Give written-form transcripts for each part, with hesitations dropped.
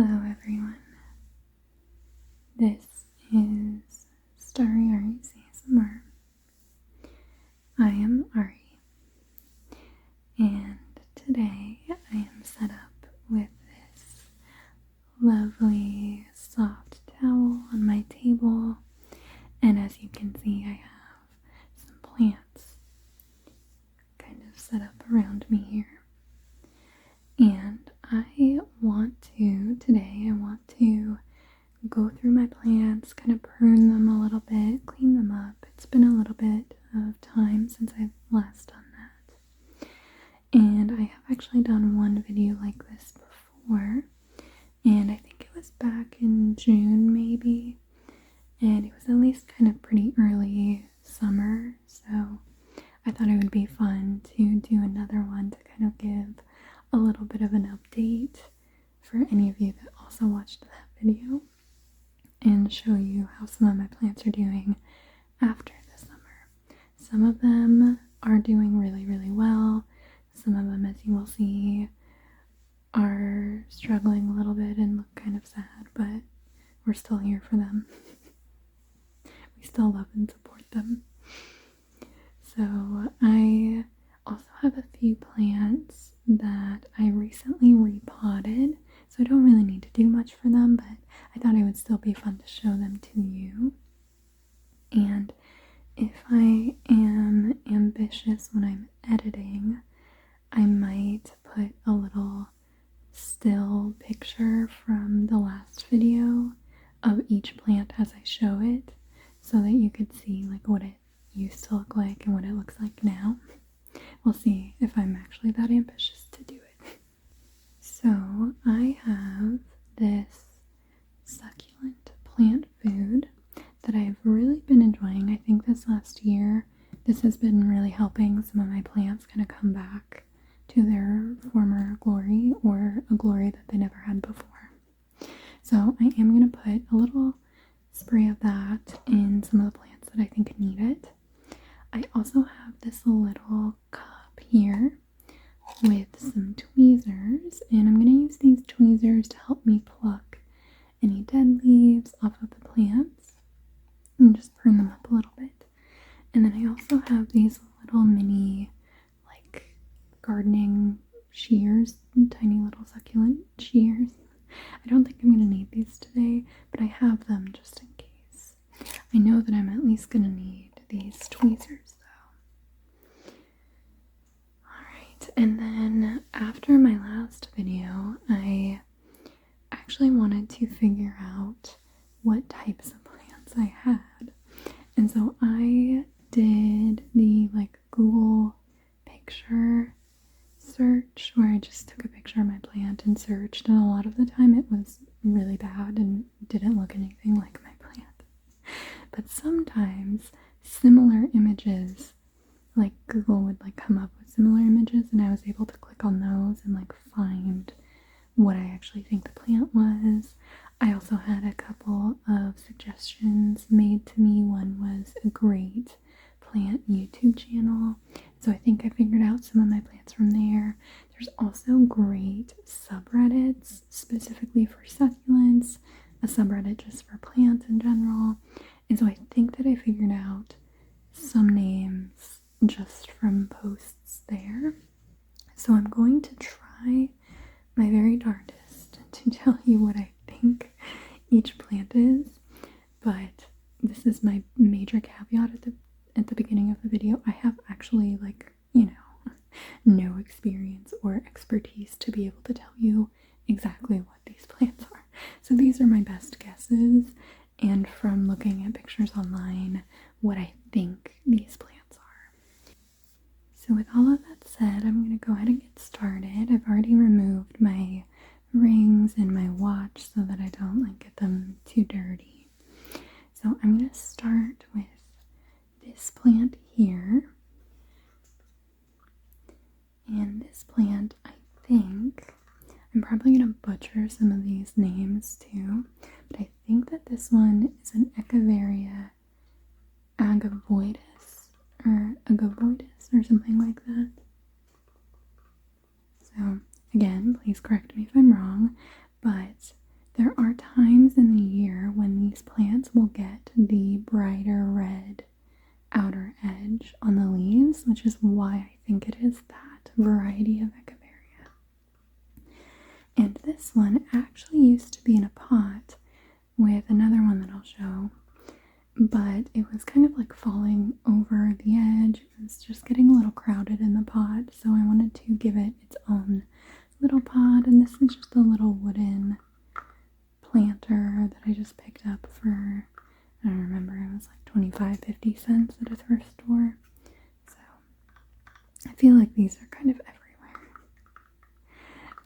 Hello everyone, this is Starry Ari's ASMR. I am Ari, and today I am set up with this lovely soft towel on my table, and as you can see I have some plants kind of set up around me here. And today I want to go through my plants, kind of prune them a little bit, clean them up. It's been a little bit of time since I've last done that. And I have actually done one video like this before, and I think it was back in June maybe, and it was at least kind of pretty early summer, so I thought it would be fun to do another one to kind of give a little bit of an update for any of you that also watched that video and show you how some of my plants are doing after the summer. Some of them are doing really, really well. Some of them, as you will see, are struggling a little bit and look kind of sad, but we're still here for them. We still love and support them. So I also have a few plants that I recently repotted, so I don't really need to do much for them, but I thought it would still be fun to show them to you. And if I am ambitious when I'm editing, I might put a little still picture from the last video of each plant as I show it, so that you could see like what it used to look like and what it looks like now. We'll see if I'm actually that ambitious to do it. So I have this succulent plant food that I've really been enjoying. I think this last year, this has been really helping some of my plants kind of come back to their former glory, or a glory that they never had before. So I am going to put a little spray of that in some of the plants that I think need it. I also have this little cup here with some tweezers, and I'm going to use these tweezers to help me pluck any dead leaves off of the plants and just prune them up a little bit. And then I also have these little mini like gardening shears, tiny little succulent shears. I don't think I'm going to need these today, but I have them just in case. I know that I'm at least going to need these tweezers though. Alright, and then after my last video, I actually wanted to figure out what types of plants I had. And so I did the Google picture search where I just took a picture of my plant and searched, and a lot of the time it was really bad and didn't look anything like my plant. But sometimes similar images, like Google would come up with similar images, and I was able to click on those and find what I actually think the plant was. I also had a couple of suggestions made to me. One was a great plant YouTube channel, so I think I figured out some of my plants from there. There's also great subreddits specifically for succulents, a subreddit just for plants in general, and so I think that I figured out some names just from posts there. So I'm going to try my very darndest to tell you what I think each plant is, but this is my major caveat at the beginning of the video. I have actually no experience or expertise to be able to tell you exactly what these plants are. So these are my best guesses, and from looking at pictures online, what I think these plants are. So with all of that said, I'm going to go ahead and get started. I've already removed my rings and my watch so that I don't get them too dirty. So I'm going to start with this plant here. And this plant, I think, I'm probably going to butcher some of these names too, but I think that this one is an Echeveria agavoides or something like that. So again, please correct me if I'm wrong, but there are times in the year when these plants will get the brighter red outer edge on the leaves, which is why I think it is that variety of Echeveria. And this one actually used to be in a pot with another one that I'll show, but it was kind of like falling over the edge. It was just getting a little crowded in the pot, so I wanted to give it its own little pot, and this is just a little wooden planter that I just picked up for, I don't remember, it was like 25-50 cents at a thrift store. So I feel like these are kind of everywhere.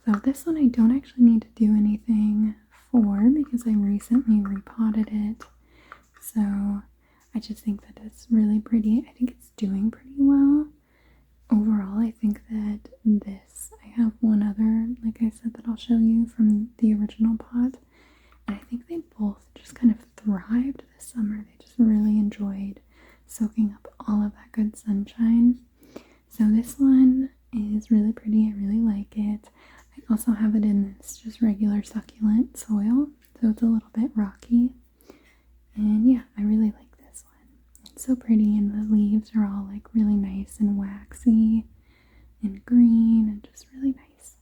So this one I don't actually need to do anything for because I recently repotted it. So I just think that it's really pretty. I think it's doing pretty well. Overall, I think that this, I have one other, like I said, that I'll show you from the original pot. And I think they both just kind of thrived this summer. They just really enjoyed soaking up all of that good sunshine. So this one is really pretty. I really like it. I also have it in this just regular succulent soil, so it's a little bit rocky. And yeah, I really like this one. It's so pretty, and the leaves are all like really nice and waxy and green and just really nice.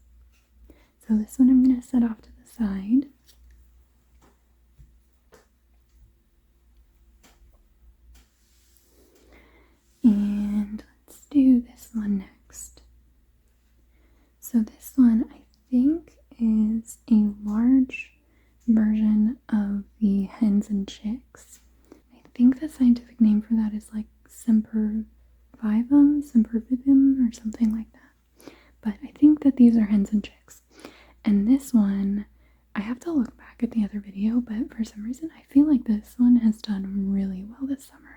So this one I'm going to set off to the side. And let's do this one next. So this one I think is a large version of the hens and chicks. I think the scientific name for that is like sempervivum, or something like that. But I think that these are hens and chicks. And this one, I have to look back at the other video, but for some reason I feel like this one has done really well this summer.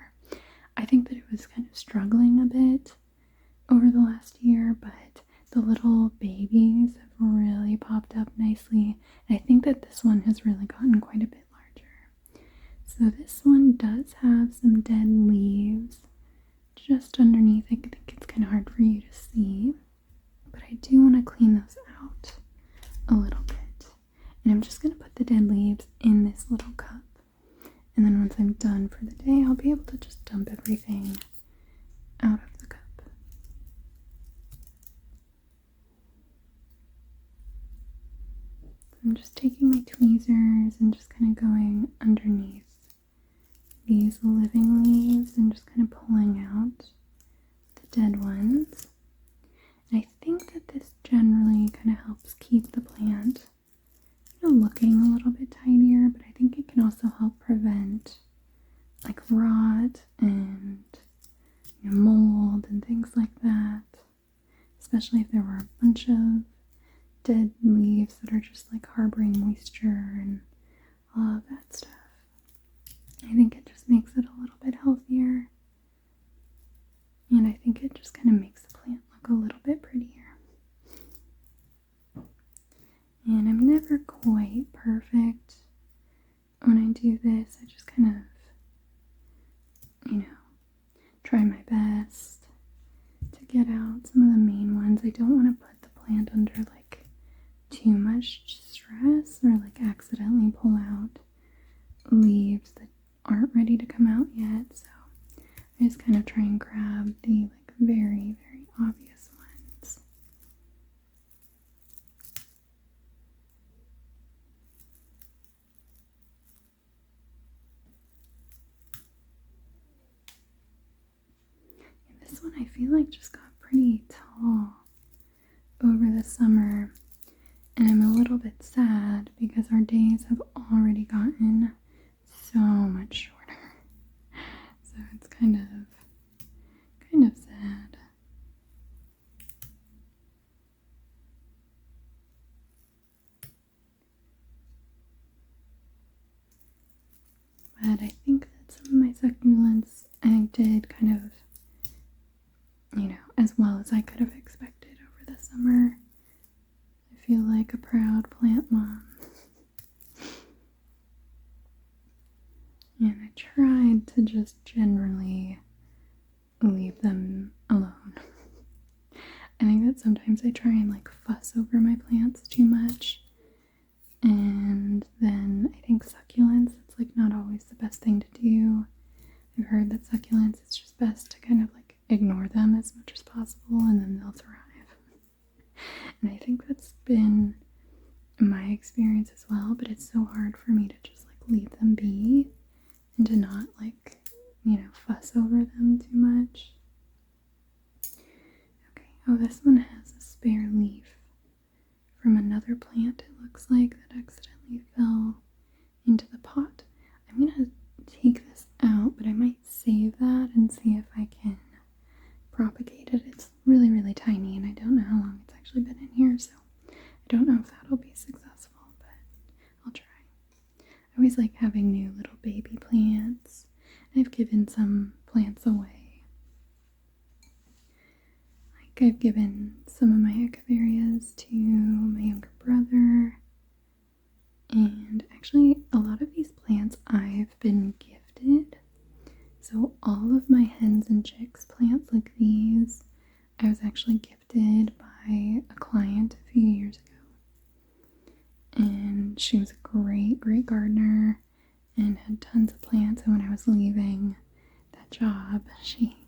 I think that it was kind of struggling a bit over the last year, but the little babies have really popped up nicely. And I think that this one has really gotten quite a bit larger. So this one does have some dead leaves just underneath. I think it's kind of hard for you to see, but I do want to clean those out a little bit. And I'm just going to put the dead leaves in this little cup. And then once I'm done for the day, I'll be able to just dump everything out of the cup. So I'm just taking my tweezers and just kind of going underneath these living leaves and just kind of pulling out the dead ones. And I think that this generally kind of helps keep the plant looking a little bit tidier, but I think it can also help prevent like rot and mold and things like that, especially if there were a bunch of dead leaves that are just like harboring moisture and all of that stuff. I think it just makes it a little bit healthier, and I think it just kind of makes the plant look a little bit prettier. And I'm never quite perfect when I do this. I just kind of, try my best to get out some of the main ones. I don't want to put the plant under like too much stress or like accidentally pull out leaves that aren't ready to come out yet. So I just kind of try and grab the like very, very obvious ones. This one I feel like just got pretty tall over the summer, and I'm a little bit sad because our days have already gotten so much shorter. So it's kind of sad. But I think that some of my succulents I did kind of as well as I could have expected over the summer. I feel like a proud plant mom. And I tried to just generally leave them alone. I think that sometimes I try and like fuss over my plants too much, and And then I think succulents, it's like not always the best thing to do. I've heard that succulents, it's just best to kind of like ignore them as much as possible and then they'll thrive. And I think that's been my experience as well, but it's so hard for me to just like leave them be and to not like, fuss over them too much. Okay, oh, this one has a spare leaf from another plant, it looks like, that accidentally fell into the pot. I'm gonna take this out, but I might save that and see if I can propagate it. It's really, really tiny and I don't know how long it's actually been in here, so I don't know if that'll be successful, but I'll try. I always like having new little baby plants. I've given some plants away. Like I've given some of my echeverias to my younger brother. And actually a lot of these plants I've been gifted. So all of my hens and chicks plants like these, I was actually gifted by a client a few years ago. And she was a great, great gardener and had tons of plants. And when I was leaving that job, she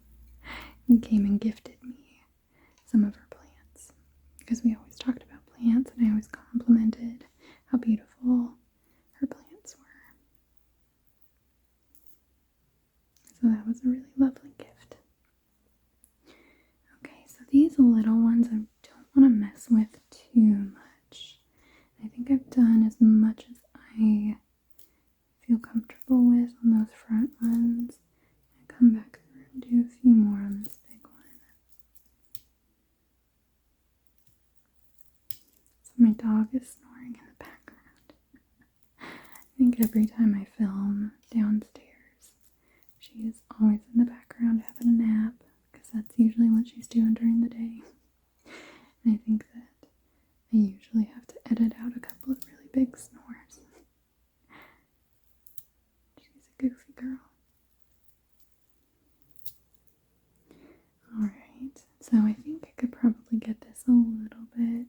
came and gifted me some of her plants. Because we always talked about plants and I always complimented how beautiful her plants were. So that was a really lovely gift. Okay, so these little ones I don't want to mess with too much. I think I've done as much as I feel comfortable with on those front ones. I come back through and do a few more on this big one. So my dog is snoring in the background. I think every time I film downstairs, she is always in the background having a nap, because that's usually what she's doing during the day. And I think that I usually have to edit out a couple of really big snores. She's a goofy girl. Alright, so I think I could probably get this a little bit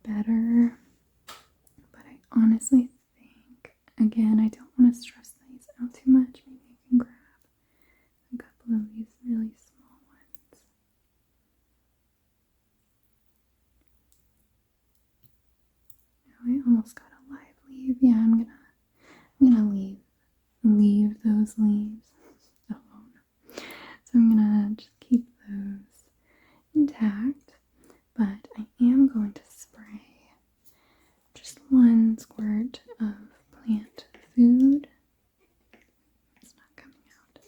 better, but I honestly think, again, I don't want to stress these out too much. Maybe I can grab a couple of these really small ones. Now I almost got a live leaf. Yeah, I'm gonna leave those leaves alone. So I'm gonna just keep those intact, but I am going to spray just one squirt of plant food. It's not coming out.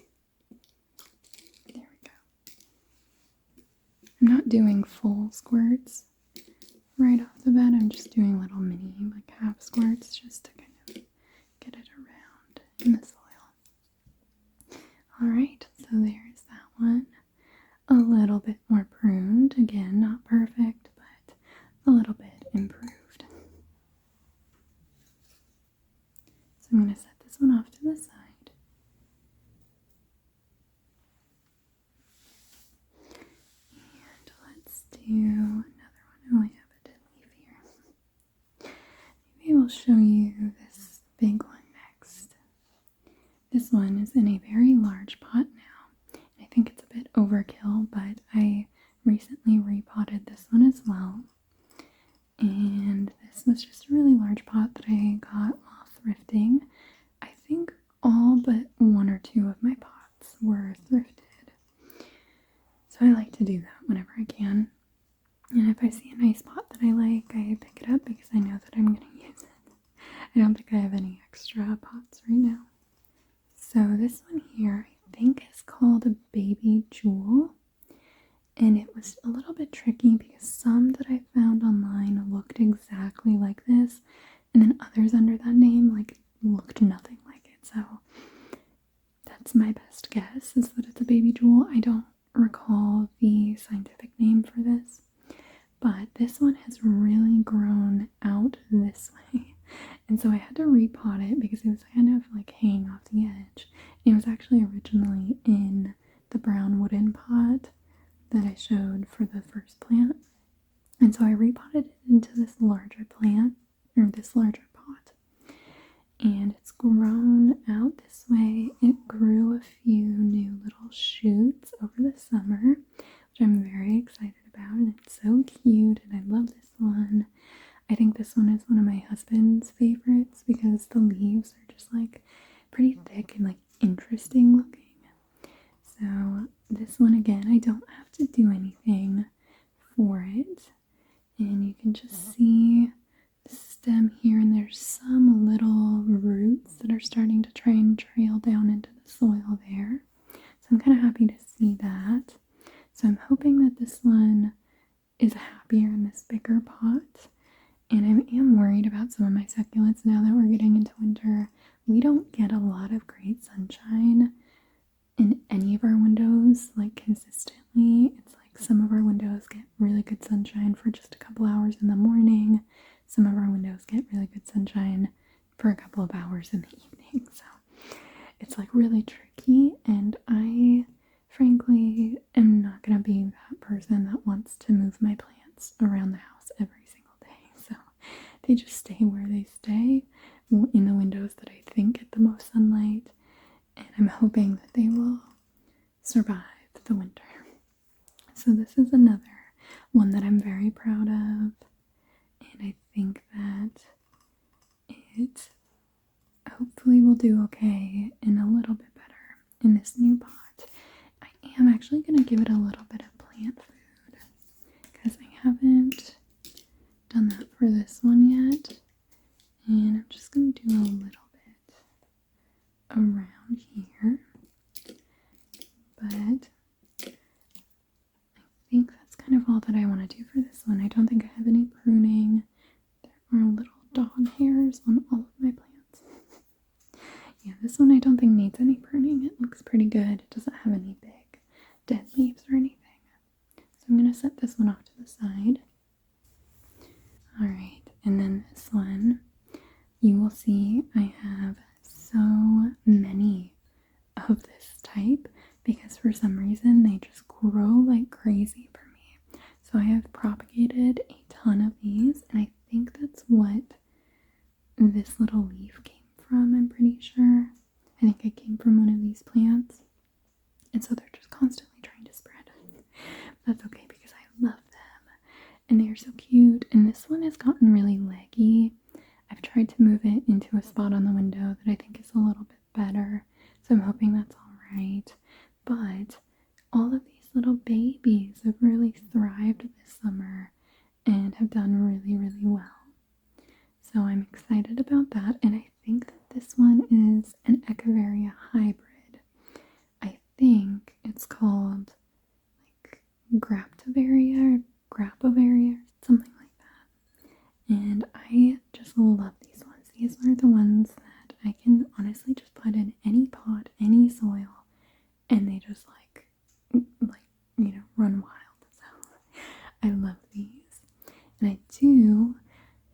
There we go. I'm not doing full squirts right off the bat. I'm just doing little mini, like half squirts, just to kind of get it around in the soil. Alright, so there's that one. A little bit more pruned. Again, not perfect, but a little bit improved. So I'm going to set this one off to the side. And let's do another one. Oh, I have a dead leaf here. Maybe we'll show you this big one next. This one is in a very large pot now. I think it's a bit overkill, but I recently repotted this one as well. And this was just a really large pot that I got while thrifting. I think all but one or two of my pots were thrifted. So I like to do that whenever I can. And if I see a nice pot that I like, I pick it up because I know that I'm going to use it. I don't think I have any extra pots right now. So this one here, I think is called a baby jewel. And it was a little bit tricky because some that I found online looked exactly like this, and then others under that name looked nothing like it. So that's my best guess, is that it's a baby jewel. I don't recall the scientific name for this, but this one has really grown out this way. And so I had to repot it because it was kind of like hanging off the edge. It was actually originally in the brown wooden pot that I showed for the first plant. And so I repotted it into this larger plant, or this larger pot. and it's grown out this way. It grew a few new little shoots over the summer, which I'm very excited about, and it's so cute, and I love this one. I think this one is one of my husband's favorites because the leaves are just like pretty thick and like interesting looking. So this one, again, I don't have to do anything for it, and you can just see the stem here, and there's some little roots that are starting to try and trail down into the soil there. So I'm kind of happy to see that. So I'm hoping that this one is happier in this bigger pot. And I am worried about some of my succulents now that we're getting into winter. We don't get a lot of great sunshine in any of our windows, like consistently. It's like some of our windows get really good sunshine for just a couple hours in the morning. Some of our windows get really good sunshine for a couple of hours in the evening. So it's like really tricky, and I frankly am not going to be that person that wants to move my plants around the house every single day. So they just stay where they stay in the windows that I think get the most sunlight, and I'm hoping that they will survive the winter. So this is another one that I'm very proud of, and I think that it hopefully will do okay and a little bit better in this new pot. I am actually going to give it a little bit of plant food because I haven't done that for this one yet, and I'm just going to do a little bit around here, but I think that's kind of all that I want to do for this one. I don't think I have any pruning. There are little dog hairs on all of my plants. Yeah, this one I don't think needs any pruning. It looks pretty good. It doesn't have any big dead leaves or anything. So I'm going to set this one off to the side. Alright, and then this one, you will see I have so many of this type because for some reason they just grow like crazy for me. So I have propagated a ton of these, and I think that's what this little leaf came from, I'm pretty sure. I think it came from one of these plants. And so they're just constantly trying to spread. That's okay because I love them. And they are so cute. And this one has gotten really leggy. I've tried to move it into a spot on the window that I think is a little bit better. So I'm hoping that's alright. But all of these little babies have really thrived this summer and have done really, really well. So I'm excited about that, and I think that this one is an Echeveria hybrid. I think it's called like Graptoveria or Grapoveria, something like that. And I just love these ones. These are the ones that I can honestly just put in any pot, any soil, and they just run wild. So I love these. And I do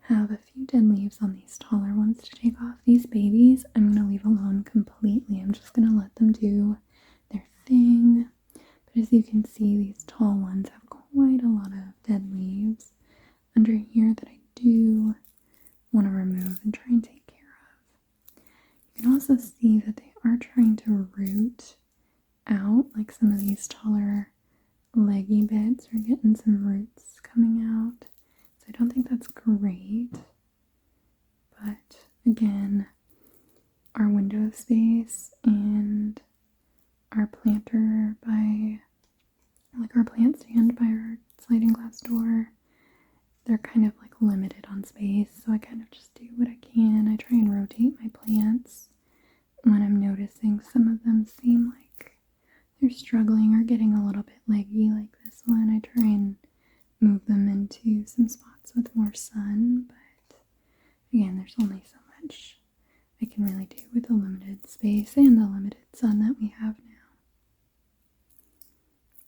have a few dead leaves on these taller ones to take off. These babies I'm going to leave alone completely. I'm just going to let them do their thing. But as you can see, these tall ones have quite a lot of dead leaves under here that I do want to remove and try and take care of. You can also see that they are trying to root out, like some of these taller leggy bits are getting some roots coming out. So I don't think that's great, but again, our window space and our planter by, like our plant stand by our sliding glass door, they're kind of like limited on space, so I kind of just do what I can. I try and rotate my plants when I'm noticing some of them seem like they're struggling or getting a little bit leggy like this one. I try and move them into some spots with more sun, but again, there's only so much I can really do with the limited space and the limited sun that we have now.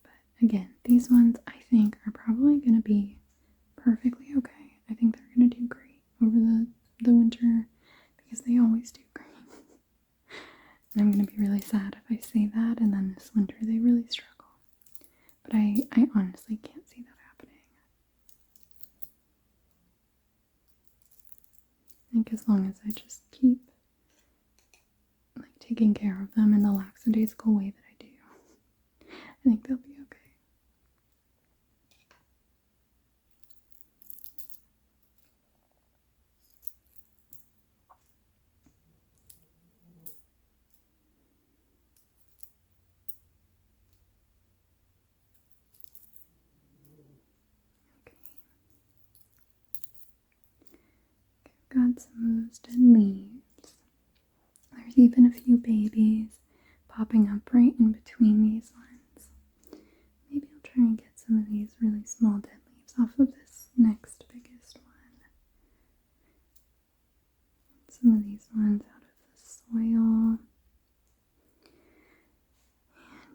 But again, these ones I think are probably going to be perfectly okay. I think they're going to do great over the winter because they always do great. And I'm going to be really sad if I say that and then this winter they really struggle. But I honestly can't see that happening. I think as long as I just keep taking care of them in the lackadaisical way that I do, I think they'll be okay. Got some of those dead leaves. There's even a few babies popping up right in between these ones. Maybe I'll try and get some of these really small dead leaves off of this next biggest one. Some of these ones out of the soil.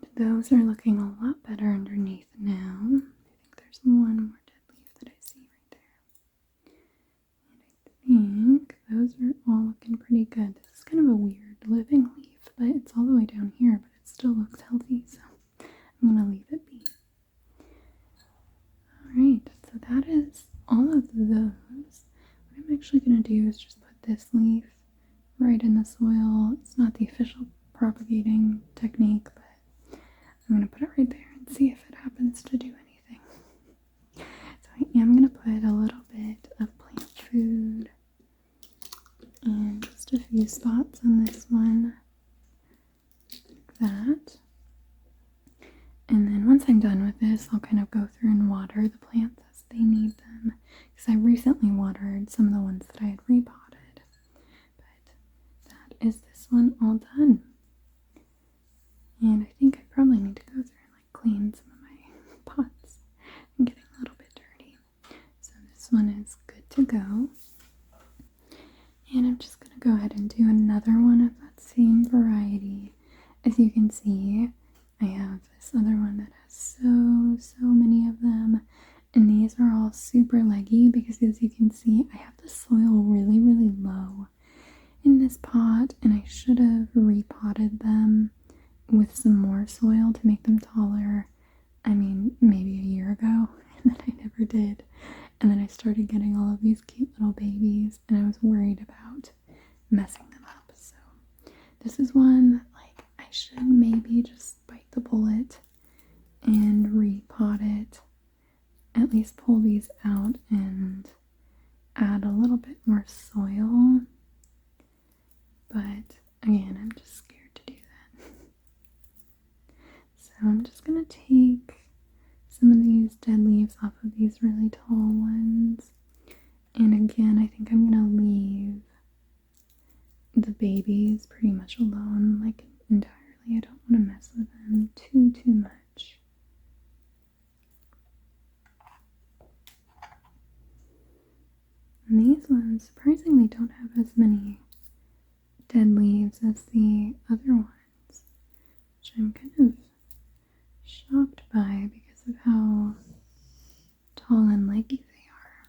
And those are looking a lot better underneath now. I think there's one more dead leaf that I see right there. And I think those are all looking pretty good. This is kind of a weird living leaf, but it's all the way down here, but it still looks healthy, so I'm going to leave it be. Alright, so that is all of those. What I'm actually going to do is just put this leaf right in the soil. It's not the official propagating technique, but I'm going to put it right there and see if it happens to do anything. So I am going to put a little bit of plant food and just a few spots on this one, like that. And then once I'm done with this, I'll kind of go through and water the plants as they need them, because I recently watered some of the ones that I had repotted. But that is this one all done. And I think I probably need to go through and like clean some of my pots. I'm getting a little bit dirty. So this one is good to go. And I'm just going to go ahead and do another one of that same variety. As you can see, I have this other one that has so many of them. And these are all super leggy because, as you can see, I have the soil really low in this pot. And I should have repotted them with some more soil to make them taller. I mean, maybe a year ago. And then I never did. And then I started getting all of these cute little babies, and I was worried about messing them up. So this is one that, like, I should maybe just bite the bullet and repot it. At least pull these out and add a little bit more soil. But again, I'm just scared to do that. So I'm just gonna take some of these dead leaves off of these really tall ones. And again, I think I'm going to leave the babies pretty much alone, like entirely. I don't want to mess with them too much. And these ones surprisingly don't have as many dead leaves as the other ones, which I'm kind of shocked by because of how tall and leggy they are.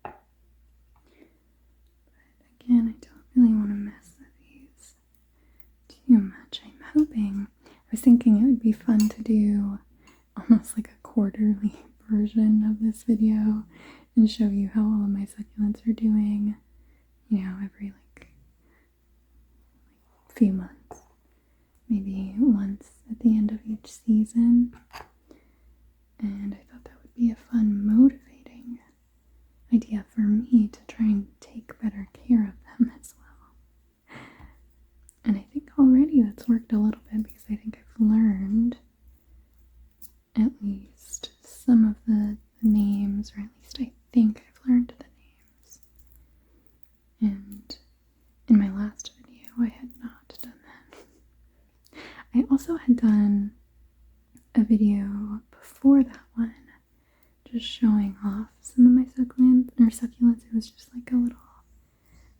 But again, I don't really want to mess with these too much. I'm hoping, I was thinking it would be fun to do almost like a quarterly version of this video and show you how all of my succulents are doing, you know, every like few months, maybe once at the end of each season. And I thought that would be a fun, motivating idea for me to try and take better care of them as well. And I think already that's worked a little bit because I think I've learned at least some of the names, or at least I think I've learned the names. And in my last video, I had not done that. I also had done a video before that one, just showing off some of my succulents. It was just like a little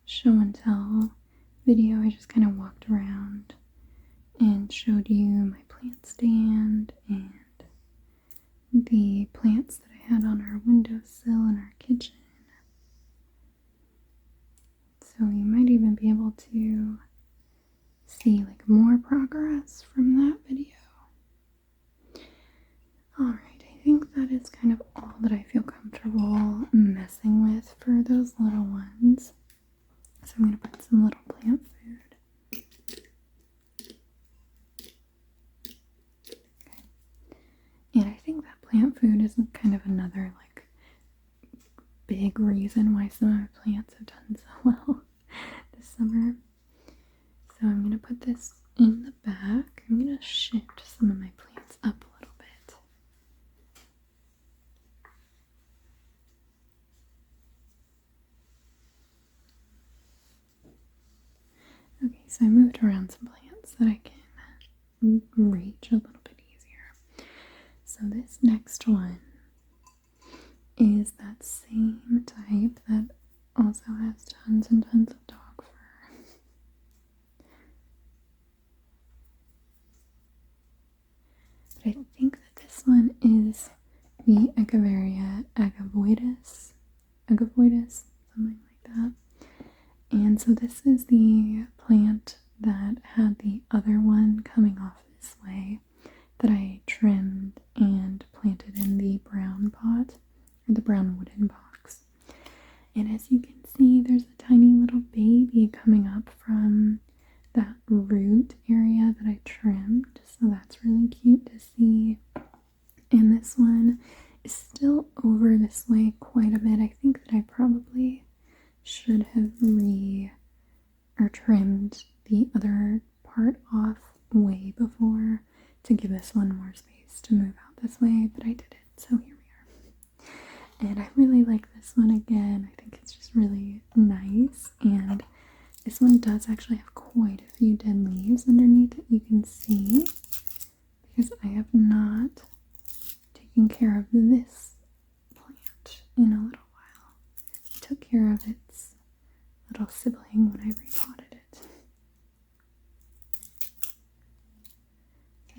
show and tell video. I just kind of walked around and showed you my plant stand and the plants that I had on our windowsill in our kitchen. be able to see like more progress from that video. Alright, I think that is kind of all that I feel comfortable messing with for those little ones. So I'm going to put some little plant food. Okay. And I think that plant food is kind of another like big reason why some of my plants have done so well this summer. So I'm going to put this in the back. I'm going to shift some of my plants up a little bit. Okay, so I moved around some plants that I can reach a little bit easier. So this next one is that same type that also has tons and tons of dog fur. But I think that this one is the Echeveria agavoides, something like that. And so this is the plant that had the other one coming off this way that I trimmed and planted in the brown pot, or the brown wooden box. And as you can see, there's a tiny little baby coming up from that root area that I trimmed, so that's really cute to see. And this one is still over this way quite a bit. I think that I probably should have trimmed the other part off way before to give this one more space to move out this way, but I didn't, so here we are. And I really like this one again. I think it's just really nice, and this one does actually have quite a few dead leaves underneath that you can see, because I have not taken care of this plant in a little while. I took care of its little sibling when I repotted it.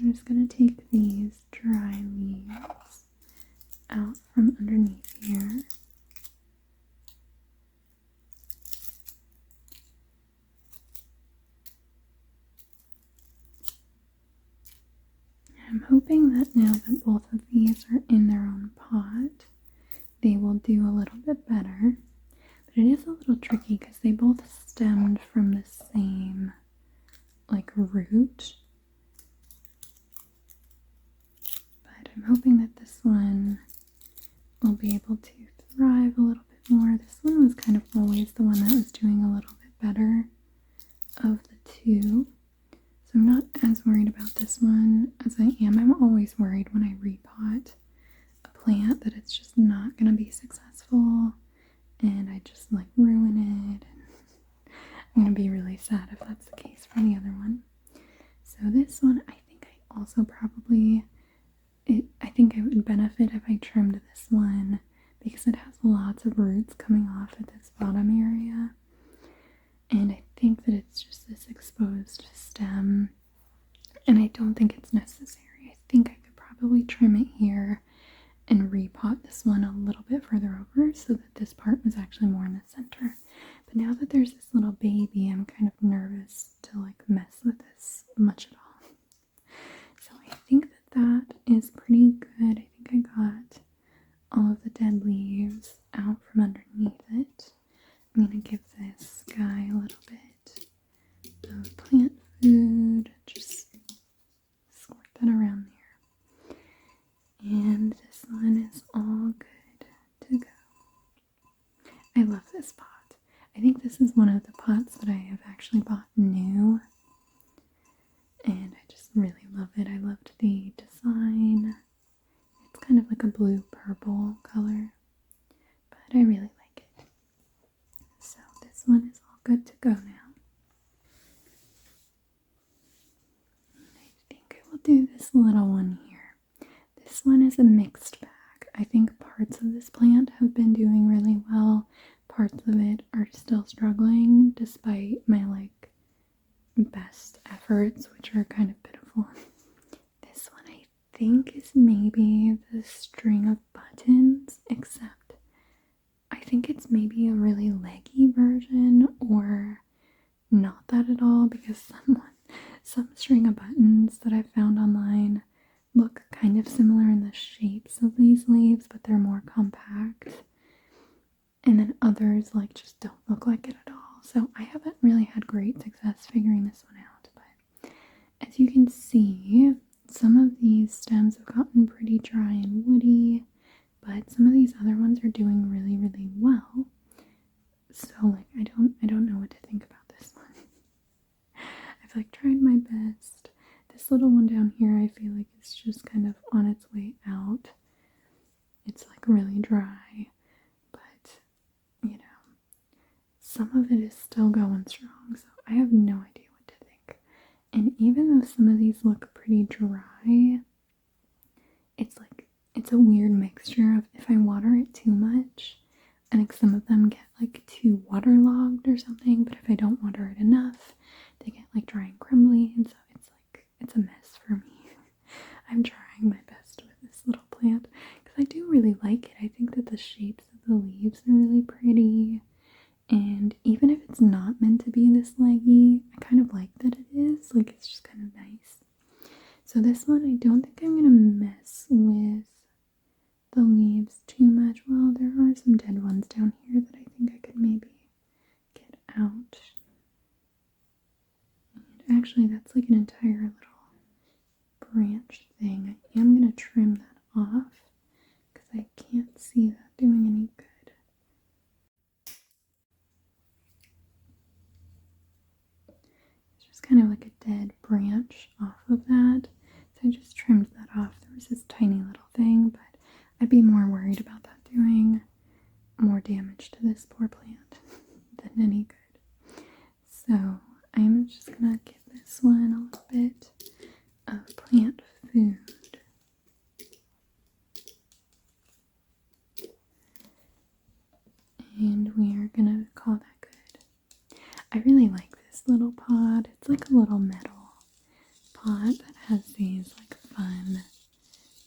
I'm just going to take these dry leaves out from underneath here. I'm hoping that now that both of these are in their own pot, they will do a little bit better. But it is a little tricky because they both stemmed from the same like root. But I'm hoping that this one will be able to thrive a little bit more. This one was kind of always the one that was doing a little bit better of the two. So I'm not as worried about this one as I am. I'm always worried when I repot a plant that it's just not going to be successful and I just like ruin it. I'm going to be really sad if that's the case for the other one. So this one, I think I also probably, I think it would benefit if I trimmed this one because it has lots of roots coming off at this bottom area. And I think that it's just this exposed stem, and I don't think it's necessary. I think I could probably trim it here and repot this one a little bit further over so that this part was actually more in the center. But now that there's this little baby, I'm kind of nervous to like mess with this much at all. So I think that that is pretty good. I think I got all of the dead leaves out from underneath it. I'm going to give this guy a little bit of plant food, just squirt that around there. And this one is all good to go. I love this pot. I think this is one of the pots that I have actually bought new, and I just really love it. I loved the design. It's kind of like a blue-purple color, but I really like it. So this one is all good to go now. I think I will do this little one here. This one is a mixed bag. I think parts of this plant have been doing really well. Parts of it are still struggling despite my like best efforts, which are kind of pitiful. This one I think is maybe the string of buttons, except I think it's maybe a really leggy version, or string of buttons that I've found online look kind of similar in the shapes of these leaves, but they're more compact. And then others like just don't look like it at all. So I haven't really had great success figuring this one out. But as you can see, some of these stems have gotten pretty dry and woody, but some of these other ones are doing really, really well. So like I don't know what to think about this one. I've like tried my best. This little one down here I feel like it's just kind of on its way out. It's like really dry, but you know, some of it is still going strong, so I have no idea what to think. And even though some of these look pretty dry, it's a weird mixture of if I water it too much, I think some of them get like too waterlogged or something, but if I don't water it enough, they get like dry and crumbly, and so it's a mess for me. I'm trying my best with this little plant because I do really like it. I think that the shapes of the leaves are really pretty, and even if it's not meant to be this leggy, I kind of like that it is. Like it's just kind of nice. So this one, I don't think I'm gonna mess with the leaves too much. Well, there are some dead ones down here that I think I could maybe get out. And actually, that's like an entire little branch thing. I am gonna trim that off because I can't see that doing any good. It's just kind of like a dead branch off of that. So I just trimmed that off. There was this tiny little thing, but I'd be more worried about that doing more damage to this poor plant than any good. So I'm just gonna give this one a little bit of plant food. And we are gonna call that good. I really like this little pot. It's like a little metal pot that has these like fun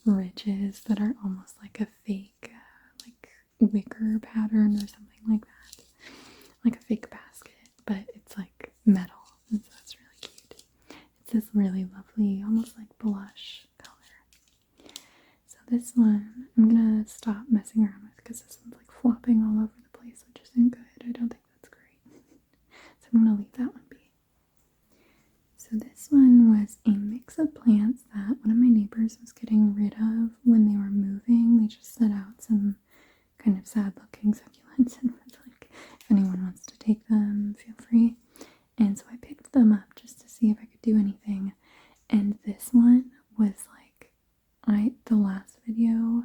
ridges that are almost like a fake like wicker pattern or something like that. Like a fake basket, but it's like metal, and so it's really cute. It's this really lovely, almost like blush color. So this one, I'm gonna stop messing around with because this one's like flopping all over the place, which isn't good. I don't think that's great. So I'm gonna leave that one be. So this one was a mix of plants that one of my neighbors was getting rid of when they were moving. They just set out some kind of sad looking succulents and was like, if anyone wants to take them, feel free. And so I picked them up just to see if I could do anything. And this one was like, the last video,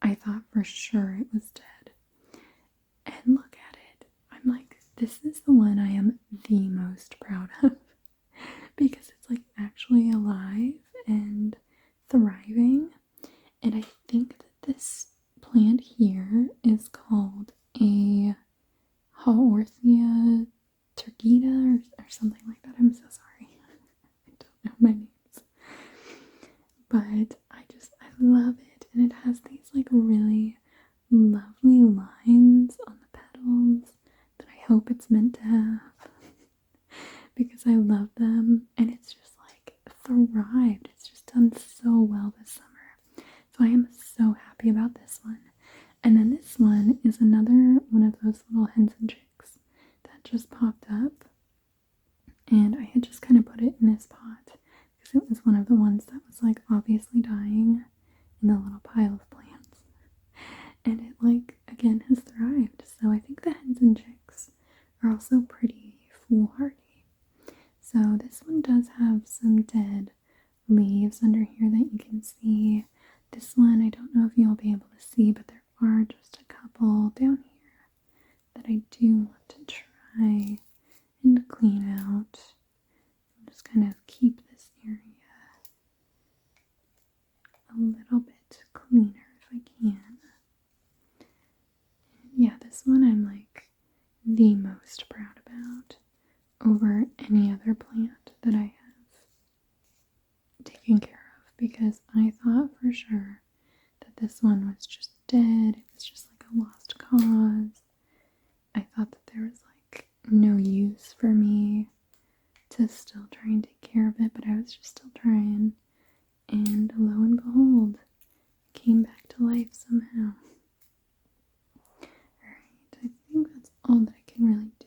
I thought for sure it was dead. And look at it. I'm like, this is the one I am the most proud of. Because it's like actually alive and thriving. And I think that this plant here is called a Haworthia turgida or something like that. I'm so sorry. I don't know my names. But I love it. And it has these like really lovely lines on the petals that I hope it's meant to have. Because I love them, and it's just like thrived. It's just done so well this summer. So I am so happy about this one. And then this one is another one of those little hens and chicks that just popped up. And I had just kind of put it in this pot because it was one of the ones that was like obviously dying in the little pile of plants. And it like, again, has thrived. So I think the hens and chicks are also pretty foolhardy. So this one does have some dead leaves under here that you can see. This one, I don't know if you'll be able to see, but there are just a couple down here that I do want to try and clean out. I'll just kind of keep this area a little bit cleaner if I can. Yeah, this one I'm like the most proud about over any other plant that I have taken care of, because I thought for sure that this one was just dead. It was just like a lost cause. I thought that there was like no use for me to to still try and take care of it, but I was just still trying. And lo and behold, it came back to life somehow. Alright, I think that's all that I can really do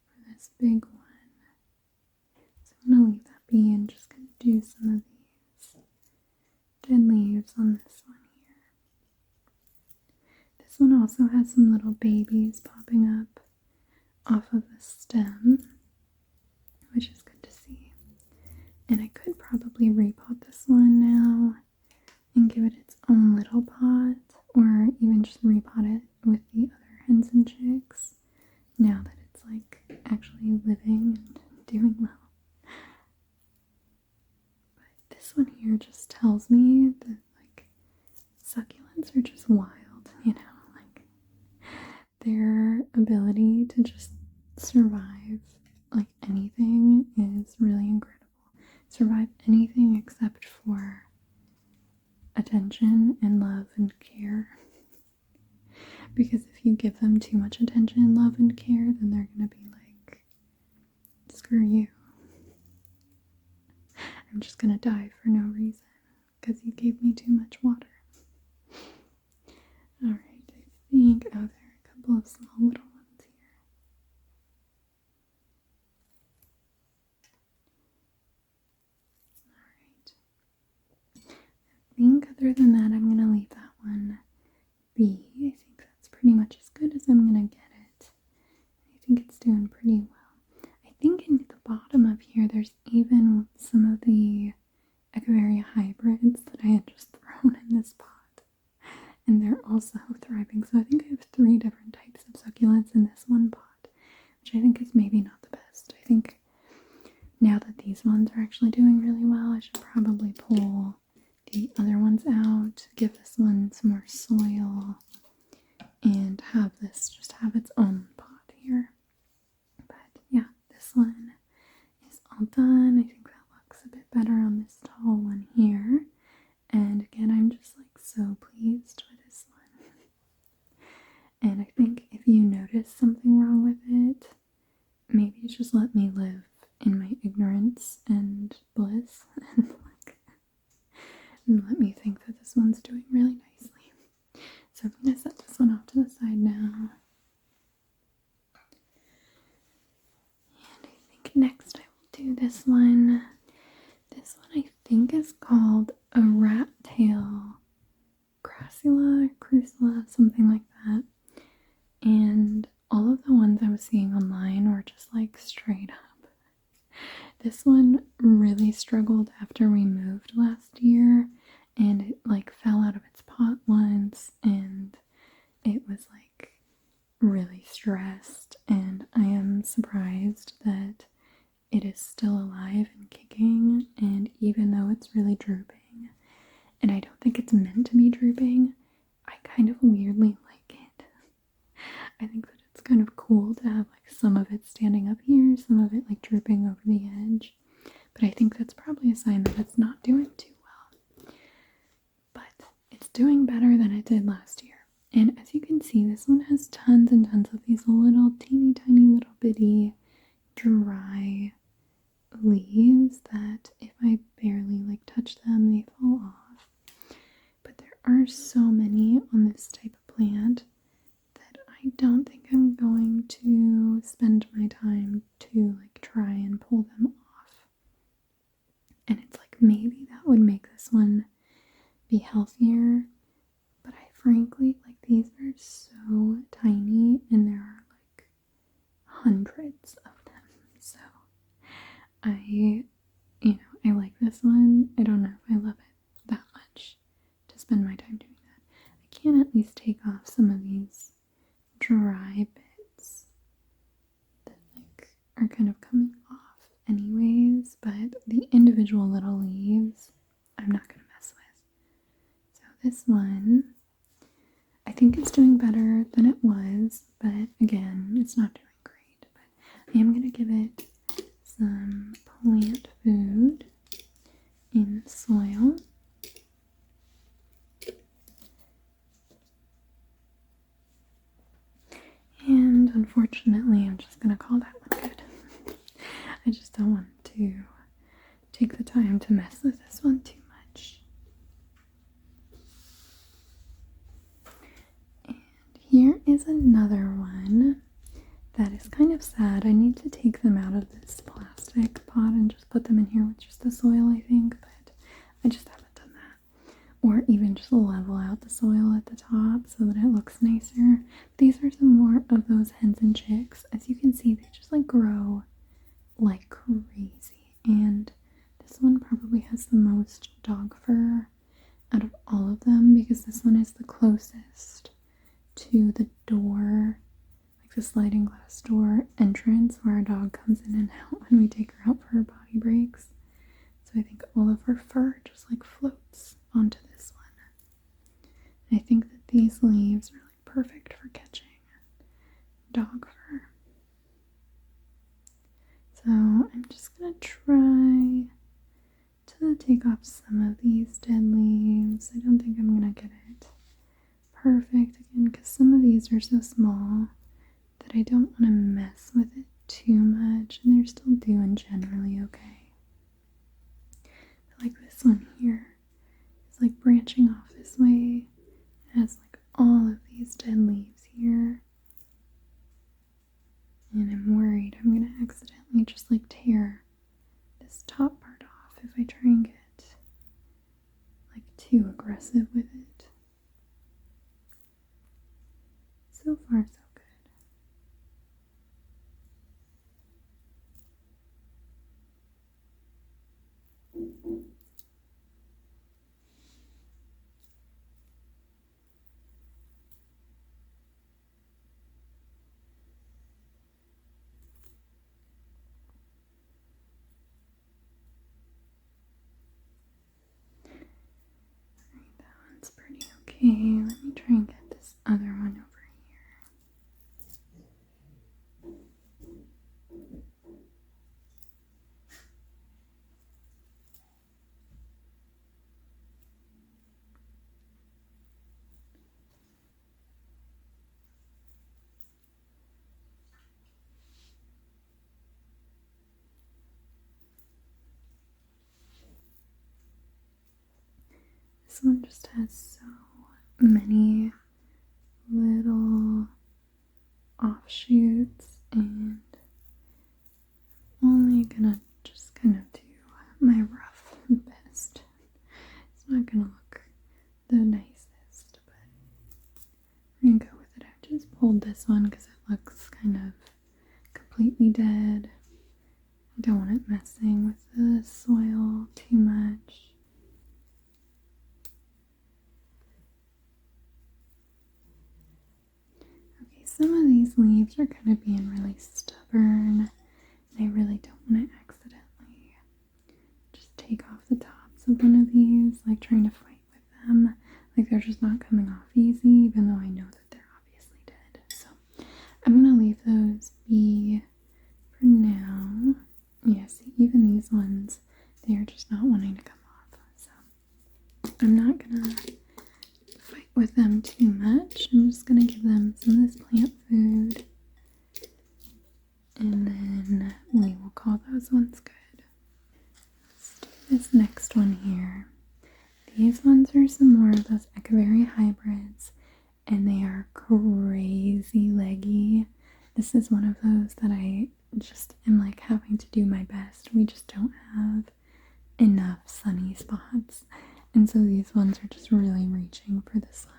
for this big one. So I'm going to leave that be and just going to do some of these dead leaves on this one here. This one also has some little babies popping up off of the stem, which is good to see. And I could probably repot this one now and give it its own little pot, or even just repot it with the other hens and chicks now that it's like actually living and doing well. But this one here just tells me that like succulents are just wild, you know, like their ability to just survive like anything is really incredible. Survive anything except for attention and love and care. Because if you give them too much attention and love and care, then they're gonna be like, screw you. I'm just gonna die for no reason because you gave me too much water. Alright, I think, oh, there are a couple of small little ones here. Alright. I think other than that, I'm gonna leave that one be. I think that's pretty much as good as I'm gonna get it. I think it's doing pretty well. I think in the bottom of here, there's even some of the Echeveria hybrids that I had just thrown in this pot. And they're also thriving. So I think I have 3 different types of succulents in this one pot, which I think is maybe not the best. I think now that these ones are actually doing really well, I should probably pull the other ones out, give this one some more soil, and have this just have its own pot here. But yeah, this one is all done. I think that looks a bit better on this tall one here. And again, I'm just like so pleased with this one. And I think if you notice something wrong with it, maybe just let me live in my ignorance and bliss and let me think that this one's doing really nicely. So I'm going to set this one off to the side now. And I think next I will do this one. This one I think is called a rat tail crassula, crusula, something like that. And all of the ones I was seeing online were just like straight up. This one really struggled after we moved last year, and it like fell out of its pot once, and it was like really stressed, and I am surprised that it is still alive and kicking, and even though it's really drooping, and I don't think it's meant to be drooping, I kind of weirdly like it. I think that it's kind of cool to have like some of it standing up here, some of it like drooping over the edge, but I think that's probably a sign that it's not doing too well. But it's doing better than it did last year. And as you can see, this one has tons and tons of these little teeny tiny little bitty dry leaves that if I barely like touch them, they fall off. But there are so many on this type of plant that I don't think I'm going to spend my time to like try and pull them off. And it's like maybe that would make this one be healthier, but I frankly like these are so tiny and there are like hundreds of them. So I like this one. I don't know if I love it that much to spend my time doing that. I can at least take off some of these dry bits that like are kind of coming off anyways, but the individual little leaves I'm not gonna mess with. So this one I think it's doing better than it was, but again, it's not doing great. But I am gonna give it some plant food in soil. And unfortunately, I'm just gonna call that one good. I just that is kind of sad. I need to take them out of this plastic pot and just put them in here with just the soil, I think, but I just haven't done that. Or even just level out the soil at the top so that it looks nicer. These are some more of those hens and chicks. As you can see, they just like grow like crazy. And this one probably has the most dog fur out of all of them because this one is the closest to the door, like the sliding glass door entrance where our dog comes in and out when we take her out for her potty breaks. So I think all of her fur just like floats onto this one. And I think that these leaves are like perfect for catching dog fur. So I'm just gonna try to take off some of these dead leaves. I don't think I'm gonna get it perfect again because some of these are so small that I don't want to mess with it too much, and they're still doing generally okay. But like this one here is like branching off this way. It has like all of these dead leaves here. And I'm worried I'm going to accidentally just like tear this top part off if I try and get like too aggressive with it. So far, so good. Alright, that one's pretty okay. Let me try and get this other one over here. This one just has so many little offshoots, and I'm only gonna just kind of do my rough best. It's not gonna look the nicest, but we're gonna go with it. I just pulled this one because it looks kind of completely dead. I don't want it messing with the soil too much. Some of these leaves are kind of being really stubborn, and I really don't want to accidentally just take off the tops of one of these, like trying to fight with them. Like they're just not coming off easy, even though I know that they're obviously dead. So I'm going to leave those be for now. Yeah, see, even these ones, they are just not wanting to come off. So I'm not going to fight with them too much. I'm just gonna give them some of this plant food, and then we will call those ones good. Let's do this next one here. These ones are some more of those Echeveria hybrids, and they are crazy leggy. This is one of those that I just am like having to do my best. We just don't have enough sunny spots. And so these ones are just really reaching for the sun.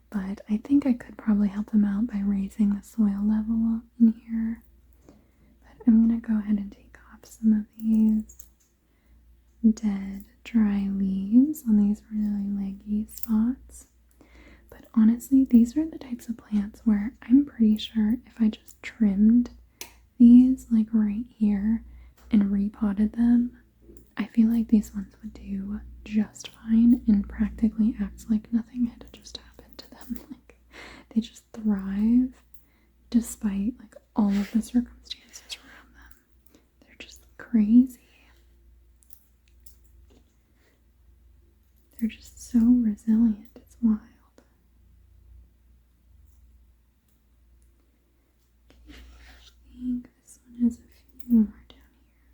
But I think I could probably help them out by raising the soil level in here. But I'm going to go ahead and take off some of these dead, dry leaves on these really leggy spots. But honestly, these are the types of plants where I'm pretty sure if I just trimmed these like right here and repotted them, I feel like these ones would do just fine and practically acts like nothing had just happened to them. Like they just thrive despite like all of the circumstances around them. They're just crazy. They're just so resilient. It's wild. Okay, I think this one has a few more down here.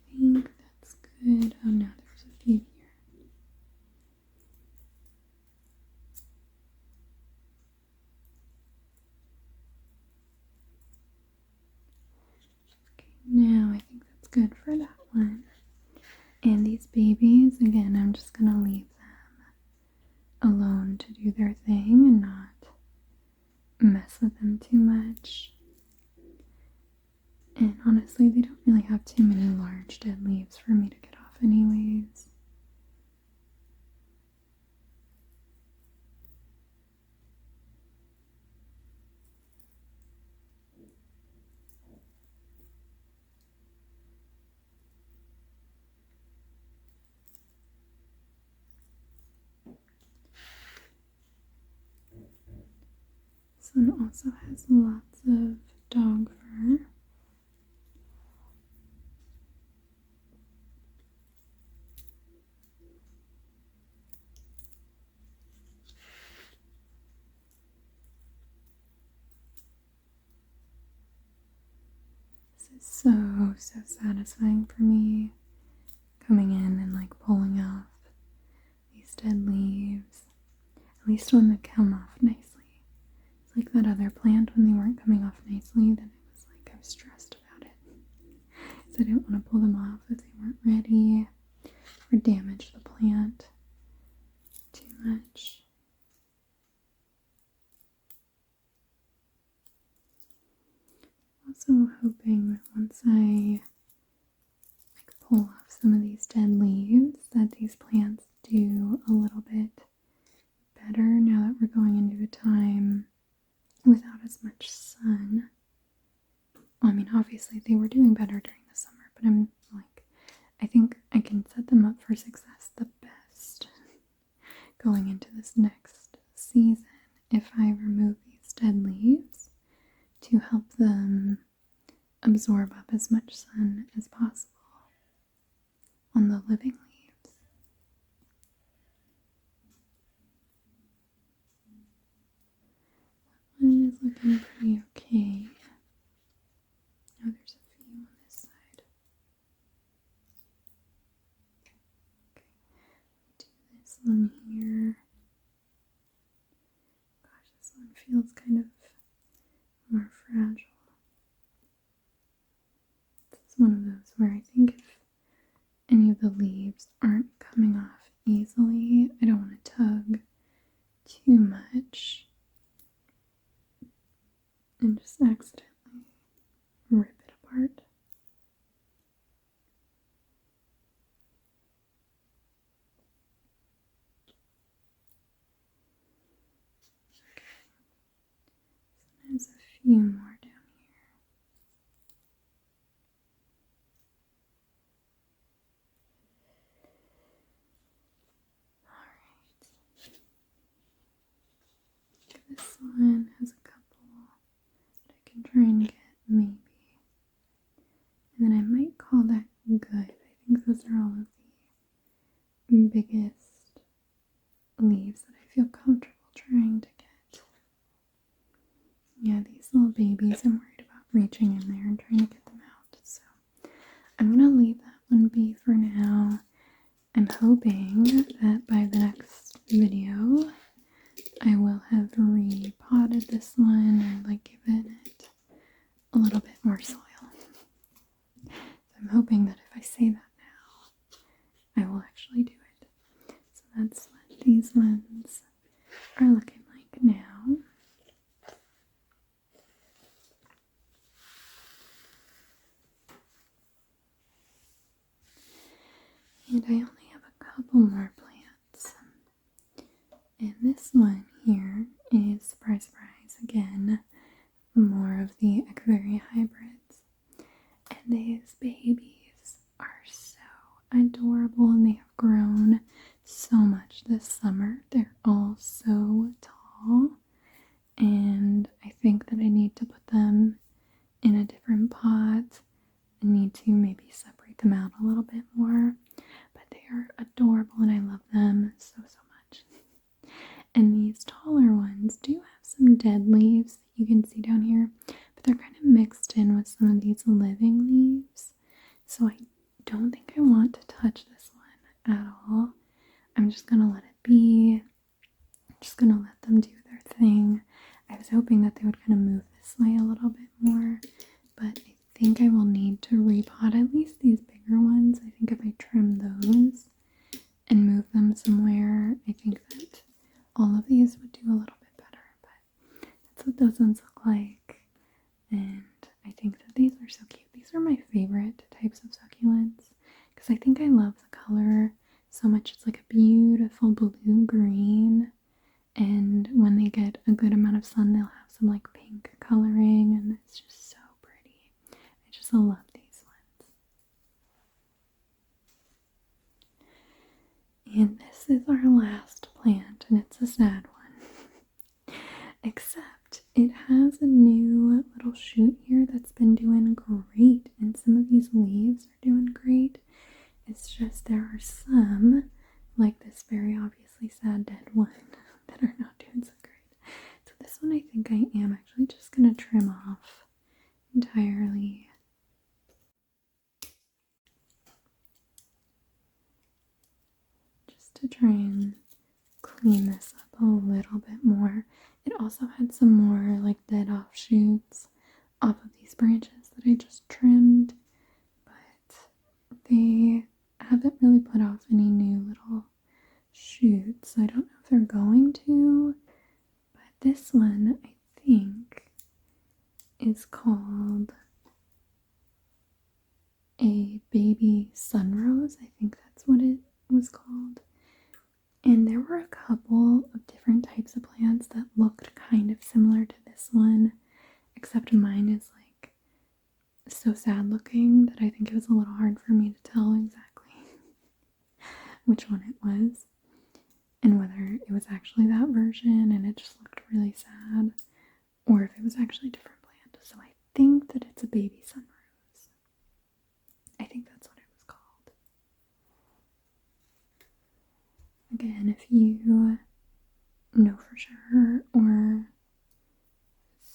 I think that's good. Oh no, there's a few here. Now I think that's good for that one. And these babies, again, I'm just gonna leave them alone to do their thing and not mess with them too much. And honestly, they don't really have too many large dead leaves for me to get off anyways. This one also has lots of dog fur. This is so satisfying for me, coming in and like pulling off these dead leaves. At least when they come off nicely. It's like that other plant when they weren't coming off nicely, then it was like I was stressed about it. So I didn't want to pull them off if they weren't ready or damage the plant too much. Also hoping that once I pull off some of these dead leaves that these plants do a little bit better now that we're going into a time without as much sun. Well, I mean, obviously they were doing better during the summer, but I think I can set them up for success the best going into this next season if I remove these dead leaves to help them absorb up as much sun as possible on the living leaves. That one is looking pretty okay. Oh, there's a few on this side. Okay, do this one here. Gosh, this one feels kind of more fragile. This is one of those where I think if any of the leaves aren't coming off easily, I don't want to tug too much and just accidentally rip it apart. Okay. So there's a few more down here. Alright. This one has a couple that I can try and get, maybe. And then I might call that good. I think those are all of the biggest leaves that I feel comfortable trying to get. Yeah, these little babies, I'm worried about reaching in there and trying to get them out. So I'm going to leave that one be for now. I'm hoping that by the next video, I will have repotted this one or given it a little bit more soil. So I'm hoping that if I say that now, I will actually do it. So that's what these ones are looking like now. And I only have a couple more plants. And this one here is, surprise, surprise, again, more of the Echeveria hybrids. And these babies are so adorable and they have grown so much this summer. They're all so tall. And I think that I need to put them in a different pot. I need to maybe separate them out a little bit more. But they are adorable and I love them so much. And these taller ones do have some dead leaves that you can see down here, but they're kind of mixed in with some of these living leaves. So I don't think I want to touch this one at all. I'm just going to let it be. I'm just going to let them do their thing. I was hoping that they would kind of move this way a little bit more, but I think I will need to repot at least these bigger ones. I think if I trim those and move them somewhere, I think that all of these would do a little bit better. But that's what those ones look like. And I think that these are so cute. These are my favorite types of succulents because I think I love the color so much. It's like a beautiful blue green, and when they get a good amount of sun, they'll have some like pink coloring, and it's just so pretty. I just love these ones. And this is our last plant, and it's a sad one. Except it has a new little shoot here that's been doing great, and some of these leaves are doing great. It's just there are some, like this very obviously sad dead one, that are not doing so great. So this one I think I am actually just going to trim off entirely. Just to try and clean this up a little bit more. It also had some more like dead offshoots off of these branches that I just trimmed, but they haven't really put off any new little shoots. I don't know if they're going to, but this one I think is called a baby sunrose. I think that's what it was called. And there were a couple of different types of plants that looked kind of similar to this one, except mine is like so sad looking that I think it was a little hard for me to tell exactly which one it was and whether it was actually that version and it just looked really sad, or if it was actually a different plant. So I think that it's a baby sunrose. I think that's what it was called. Again, if you know for sure or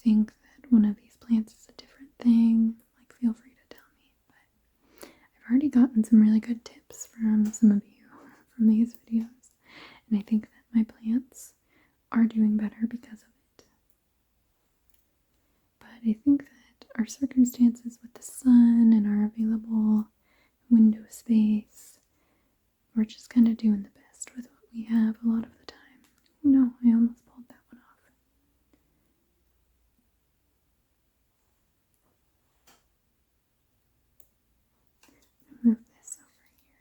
think that one of these plants is a different thing, like feel free to tell me. But I've already gotten some really good tips from some of you from these videos, and I think that my plants are doing better because of it. But I think that our circumstances with the sun and our available window space, we're just kind of doing the best with what we have a lot of the time. No, I almost pulled that one off. Move this over here.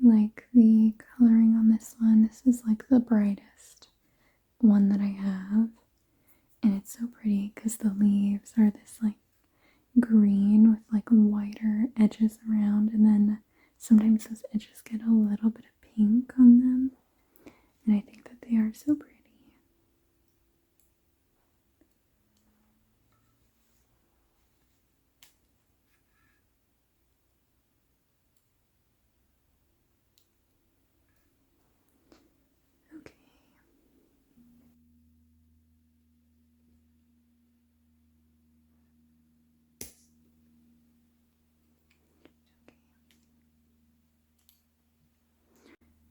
Like the coloring on this one. This is like the brightest one that I have, and it's so pretty because the leaves are this like green with like whiter edges around, and then sometimes those edges get a little bit of pink on them, and I think that they are so pretty. Okay.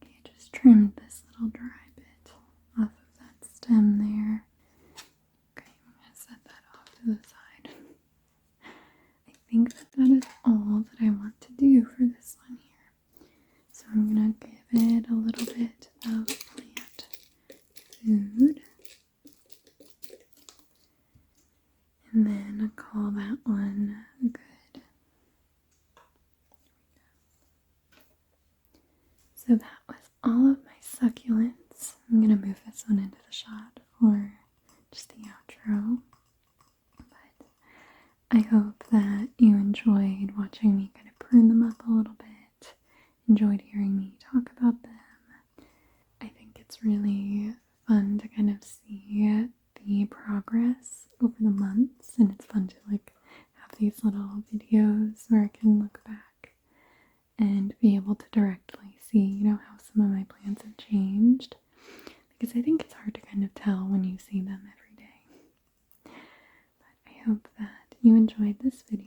Okay, I just trimmed this little dry bit off of that stem there. Okay, I'm going to set that off to the side. I think that that is all that I want to do for this one here. So I'm going to give it a little bit of plant food. And then call that one good. So that was all of my succulents. I'm going to move this one into the shot for just the outro. But I hope that you enjoyed watching me kind of prune them up a little bit, enjoyed hearing me talk about them. I think it's really fun to kind of see the progress over the months, and it's fun to like have these little videos hard to kind of tell when you see them every day. But I hope that you enjoyed this video.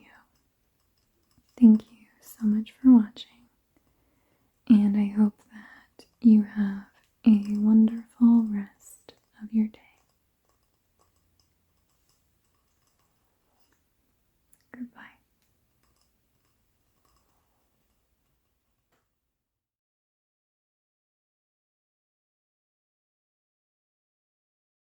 Thank you so much for watching, and I hope that you have a wonderful rest of your day. Goodbye.